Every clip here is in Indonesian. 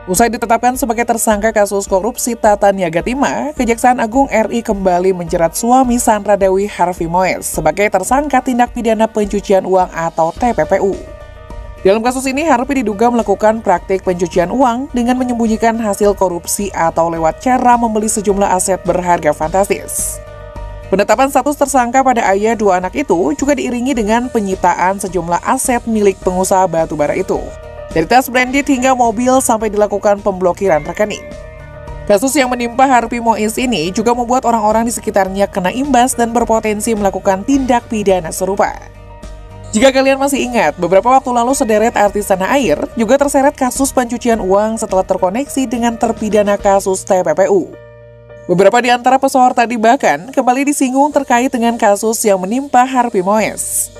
Usai ditetapkan sebagai tersangka kasus korupsi Tata Niaga Timah, Kejaksaan Agung RI kembali menjerat suami Sandra Dewi Harvey Mois sebagai tersangka tindak pidana pencucian uang atau TPPU. Dalam kasus ini, Harvey diduga melakukan praktik pencucian uang dengan menyembunyikan hasil korupsi atau lewat cara membeli sejumlah aset berharga fantastis. Penetapan status tersangka pada ayah dua anak itu juga diiringi dengan penyitaan sejumlah aset milik pengusaha batubara itu. Dari tas branded hingga mobil sampai dilakukan pemblokiran rekening. Kasus yang menimpa Harvey Mois ini juga membuat orang-orang di sekitarnya kena imbas dan berpotensi melakukan tindak pidana serupa. Jika kalian masih ingat, beberapa waktu lalu sederet artis tanah air juga terseret kasus pencucian uang setelah terkoneksi dengan terpidana kasus TPPU. Beberapa di antara pesohor tadi bahkan kembali disinggung terkait dengan kasus yang menimpa Harvey Mois.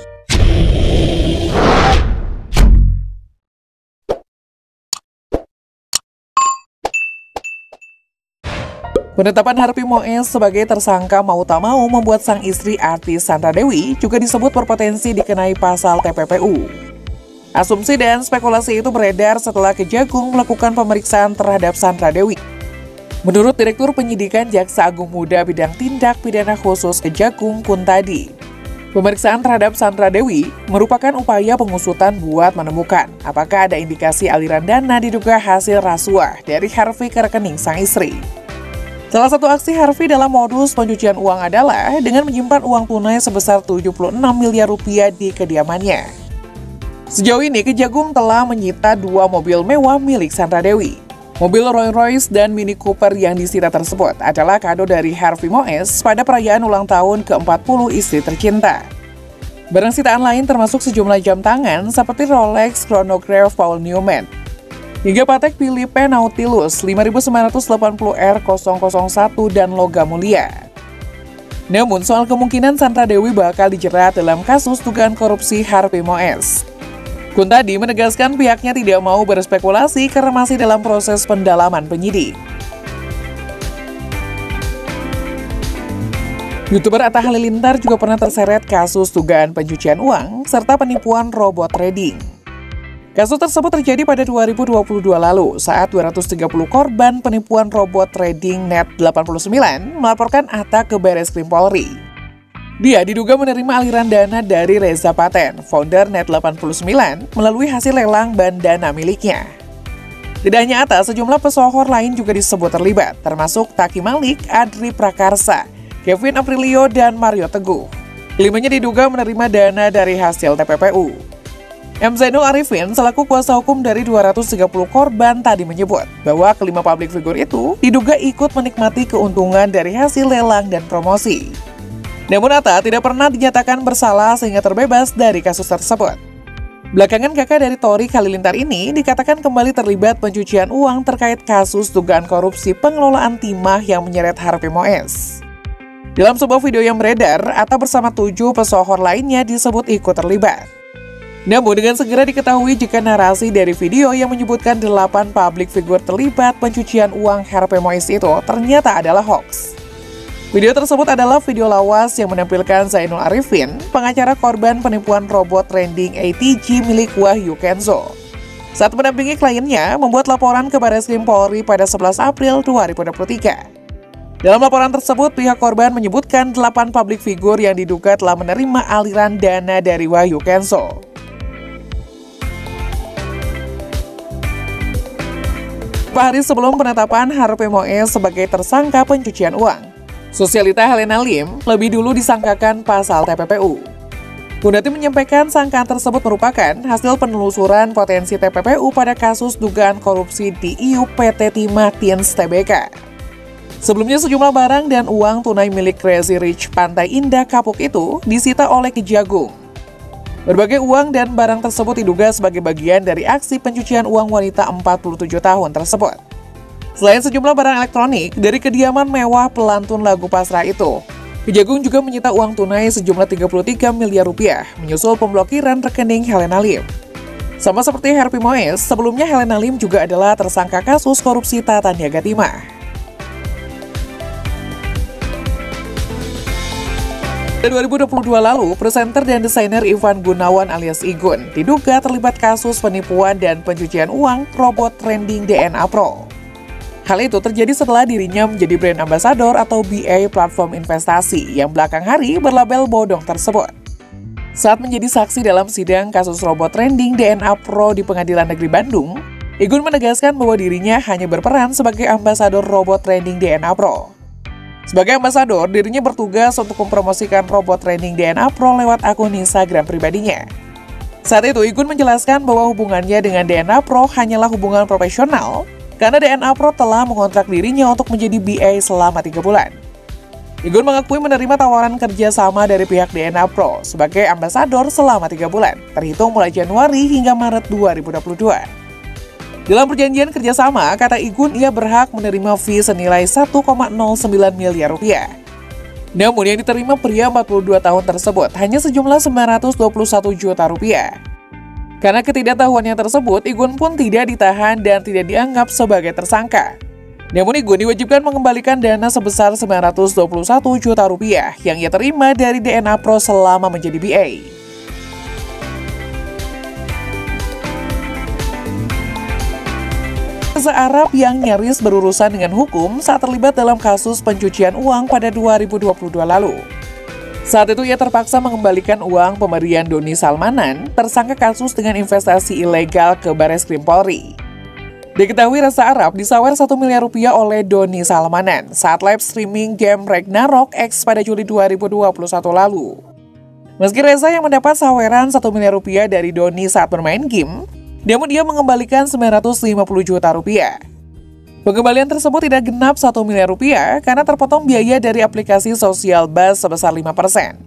Penetapan Harvey Mois sebagai tersangka mau tak mau membuat sang istri artis Sandra Dewi juga disebut berpotensi dikenai pasal TPPU. Asumsi dan spekulasi itu beredar setelah Kejagung melakukan pemeriksaan terhadap Sandra Dewi. Menurut Direktur Penyidikan Jaksa Agung Muda Bidang Tindak Pidana Khusus Kejagung Kuntadi, pemeriksaan terhadap Sandra Dewi merupakan upaya pengusutan buat menemukan apakah ada indikasi aliran dana diduga hasil rasuah dari Harvey ke rekening sang istri. Salah satu aksi Harvey dalam modus pencucian uang adalah dengan menyimpan uang tunai sebesar 76 miliar rupiah di kediamannya. Sejauh ini, Kejagung telah menyita 2 mobil mewah milik Sandra Dewi. Mobil Rolls-Royce dan Mini Cooper yang disita tersebut adalah kado dari Harvey Mois pada perayaan ulang tahun ke-40 istri tercinta. Barang sitaan lain termasuk sejumlah jam tangan seperti Rolex Chronograph Paul Newman, hingga Patek Philippe Nautilus 5980R001 dan logam mulia. Namun soal kemungkinan Sandra Dewi bakal dijerat dalam kasus dugaan korupsi Harvey Mois, Kuntadi menegaskan pihaknya tidak mau berspekulasi karena masih dalam proses pendalaman penyidik. YouTuber Atta Halilintar juga pernah terseret kasus dugaan pencucian uang serta penipuan robot trading. Kasus tersebut terjadi pada 2022 lalu saat 230 korban penipuan robot trading Net89 melaporkan Atta ke Barreskrim Polri. Dia diduga menerima aliran dana dari Reza Paten, founder Net89, melalui hasil lelang bandana miliknya. Tidak hanya Atta, sejumlah pesohor lain juga disebut terlibat, termasuk Taki Malik, Adri Prakarsa, Kevin Aprilio, dan Mario Teguh. Kelimanya diduga menerima dana dari hasil TPPU. M. Zainul Arifin selaku kuasa hukum dari 230 korban tadi menyebut bahwa kelima publik figur itu diduga ikut menikmati keuntungan dari hasil lelang dan promosi. Namun Atta tidak pernah dinyatakan bersalah sehingga terbebas dari kasus tersebut. Belakangan kakak dari Torik Halilintar ini dikatakan kembali terlibat pencucian uang terkait kasus dugaan korupsi pengelolaan timah yang menyeret Harvey Mois. Dalam sebuah video yang beredar, Atta bersama 7 pesohor lainnya disebut ikut terlibat. Namun dengan segera diketahui jika narasi dari video yang menyebutkan 8 publik figur terlibat pencucian uang Harvey Mois itu ternyata adalah hoax. Video tersebut adalah video lawas yang menampilkan Zainul Arifin, pengacara korban penipuan robot trading ATG milik Wahyu Kenzo, saat mendampingi kliennya membuat laporan ke Barreskrim Polri pada 11 April 2023. Dalam laporan tersebut, pihak korban menyebutkan 8 publik figur yang diduga telah menerima aliran dana dari Wahyu Kenzo. Hari sebelum penetapan Harvey Mois sebagai tersangka pencucian uang, sosialita Helena Lim lebih dulu disangkakan pasal TPPU. Kuntadi menyampaikan sangkaan tersebut merupakan hasil penelusuran potensi TPPU pada kasus dugaan korupsi di IUP PT Timah Tins Tbk. Sebelumnya sejumlah barang dan uang tunai milik Crazy Rich Pantai Indah Kapuk itu disita oleh Kejagung. Berbagai uang dan barang tersebut diduga sebagai bagian dari aksi pencucian uang wanita 47 tahun tersebut. Selain sejumlah barang elektronik dari kediaman mewah pelantun lagu pasrah itu, Kejagung juga menyita uang tunai sejumlah 33 miliar rupiah menyusul pemblokiran rekening Helena Lim. Sama seperti Harvey Mois, sebelumnya Helena Lim juga adalah tersangka kasus korupsi Tata Niaga Timah. Pada 2022 lalu, presenter dan desainer Ivan Gunawan alias Igun diduga terlibat kasus penipuan dan pencucian uang robot trending DNA Pro. Hal itu terjadi setelah dirinya menjadi brand ambassador atau BA platform investasi yang belakang hari berlabel bodong tersebut. Saat menjadi saksi dalam sidang kasus robot trending DNA Pro di Pengadilan Negeri Bandung, Igun menegaskan bahwa dirinya hanya berperan sebagai ambasador robot trending DNA Pro. Sebagai ambasador, dirinya bertugas untuk mempromosikan robot trending DNA Pro lewat akun Instagram pribadinya. Saat itu, Igun menjelaskan bahwa hubungannya dengan DNA Pro hanyalah hubungan profesional karena DNA Pro telah mengontrak dirinya untuk menjadi BA selama 3 bulan. Igun mengakui menerima tawaran kerjasama dari pihak DNA Pro sebagai ambasador selama 3 bulan, terhitung mulai Januari hingga Maret 2022. Dalam perjanjian kerjasama, kata Igun, ia berhak menerima fee senilai 1,09 miliar rupiah. Namun yang diterima pria 42 tahun tersebut hanya sejumlah 921 juta rupiah. Karena ketidaktahuannya tersebut, Igun pun tidak ditahan dan tidak dianggap sebagai tersangka. Namun Igun diwajibkan mengembalikan dana sebesar 921 juta rupiah yang ia terima dari DNA Pro selama menjadi BA. Reza Arab yang nyaris berurusan dengan hukum saat terlibat dalam kasus pencucian uang pada 2022 lalu. Saat itu ia terpaksa mengembalikan uang pemberian Doni Salmanan, tersangka kasus dengan investasi ilegal ke Bareskrim Polri. Diketahui Reza Arab disawer 1 miliar rupiah oleh Doni Salmanan saat live streaming game Ragnarok X pada Juli 2021 lalu. Meski Reza yang mendapat saweran 1 miliar rupiah dari Doni saat bermain game, namun dia mengembalikan 950 juta rupiah. Pengembalian tersebut tidak genap 1 miliar rupiah karena terpotong biaya dari aplikasi sosial Buzz sebesar 5%.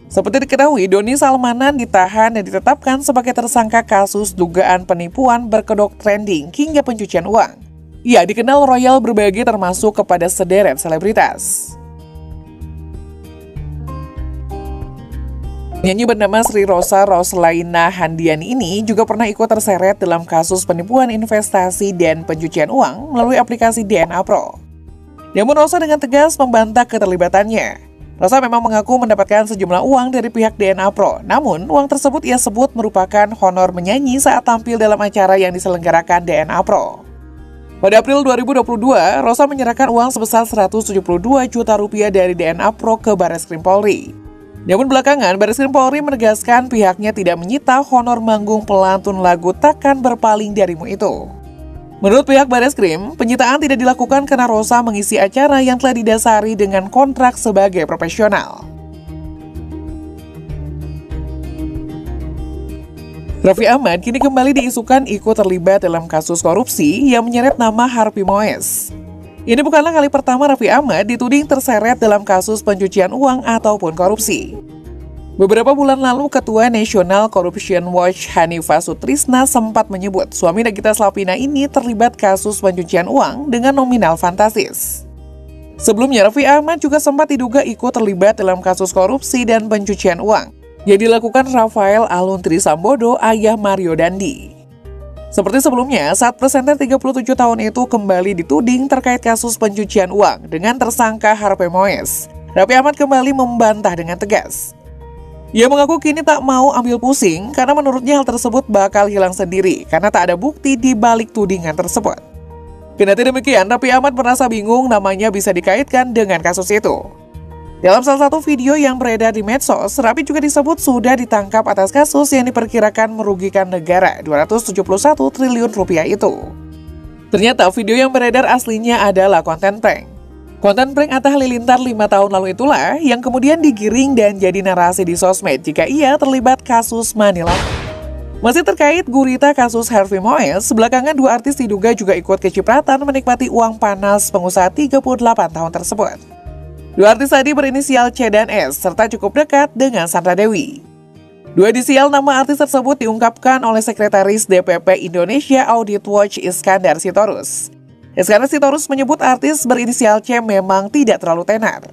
Seperti diketahui, Doni Salmanan ditahan dan ditetapkan sebagai tersangka kasus dugaan penipuan berkedok trending hingga pencucian uang. Ia dikenal royal berbagi termasuk kepada sederet selebritas. Penyanyi bernama Sri Rosa Roslaina Handiani ini juga pernah ikut terseret dalam kasus penipuan investasi dan pencucian uang melalui aplikasi DNA Pro. Namun Rosa dengan tegas membantah keterlibatannya. Rosa memang mengaku mendapatkan sejumlah uang dari pihak DNA Pro, namun uang tersebut ia sebut merupakan honor menyanyi saat tampil dalam acara yang diselenggarakan DNA Pro. Pada April 2022, Rosa menyerahkan uang sebesar 172 juta rupiah dari DNA Pro ke Bareskrim Polri. Namun belakangan, Bareskrim Polri menegaskan pihaknya tidak menyita honor manggung pelantun lagu Takkan Berpaling Darimu itu. Menurut pihak Bareskrim, penyitaan tidak dilakukan karena Rosa mengisi acara yang telah didasari dengan kontrak sebagai profesional. Raffi Ahmad kini kembali diisukan ikut terlibat dalam kasus korupsi yang menyeret nama Harvey Mois. Ini bukanlah kali pertama Raffi Ahmad dituding terseret dalam kasus pencucian uang ataupun korupsi. Beberapa bulan lalu, Ketua National Corruption Watch Hanifah Sutrisna sempat menyebut suami Nagita Slavina ini terlibat kasus pencucian uang dengan nominal fantastis. Sebelumnya, Raffi Ahmad juga sempat diduga ikut terlibat dalam kasus korupsi dan pencucian uang yang dilakukan Rafael Aluntri Sambodo, ayah Mario Dandi. Seperti sebelumnya, saat presenter 37 tahun itu kembali dituding terkait kasus pencucian uang dengan tersangka Harvey Mois, Raffi Ahmad kembali membantah dengan tegas. Ia mengaku kini tak mau ambil pusing karena menurutnya hal tersebut bakal hilang sendiri karena tak ada bukti di balik tudingan tersebut. Kendati demikian, Raffi Ahmad merasa bingung namanya bisa dikaitkan dengan kasus itu. Dalam salah satu video yang beredar di medsos, Raffi juga disebut sudah ditangkap atas kasus yang diperkirakan merugikan negara 271 triliun rupiah itu. Ternyata video yang beredar aslinya adalah konten prank. Konten prank Atta Halilintar 5 tahun lalu itulah yang kemudian digiring dan jadi narasi di sosmed jika ia terlibat kasus money laundering. Masih terkait gurita kasus Harvey Mois, belakangan dua artis diduga juga ikut kecipratan menikmati uang panas pengusaha 38 tahun tersebut. Dua artis tadi berinisial C dan S, serta cukup dekat dengan Sandra Dewi. Dua inisial nama artis tersebut diungkapkan oleh Sekretaris DPP Indonesia Audit Watch Iskandar Sitorus. Iskandar Sitorus menyebut artis berinisial C memang tidak terlalu tenar.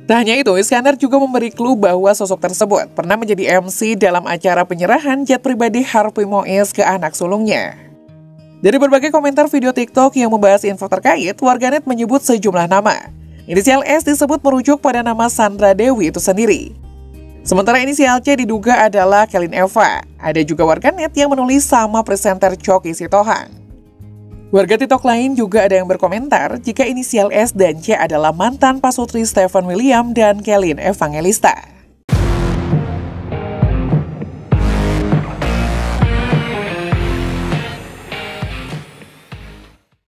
Tak hanya itu, Iskandar juga memberi clue bahwa sosok tersebut pernah menjadi MC dalam acara penyerahan jet pribadi Harvey Mois ke anak sulungnya. Dari berbagai komentar video TikTok yang membahas info terkait, warganet menyebut sejumlah nama. Inisial S disebut merujuk pada nama Sandra Dewi itu sendiri. Sementara inisial C diduga adalah Kelin Eva. Ada juga warganet yang menulis sama presenter Choky Sitohang. Warga TikTok lain juga ada yang berkomentar jika inisial S dan C adalah mantan pasutri Stephen William dan Kelin Evangelista.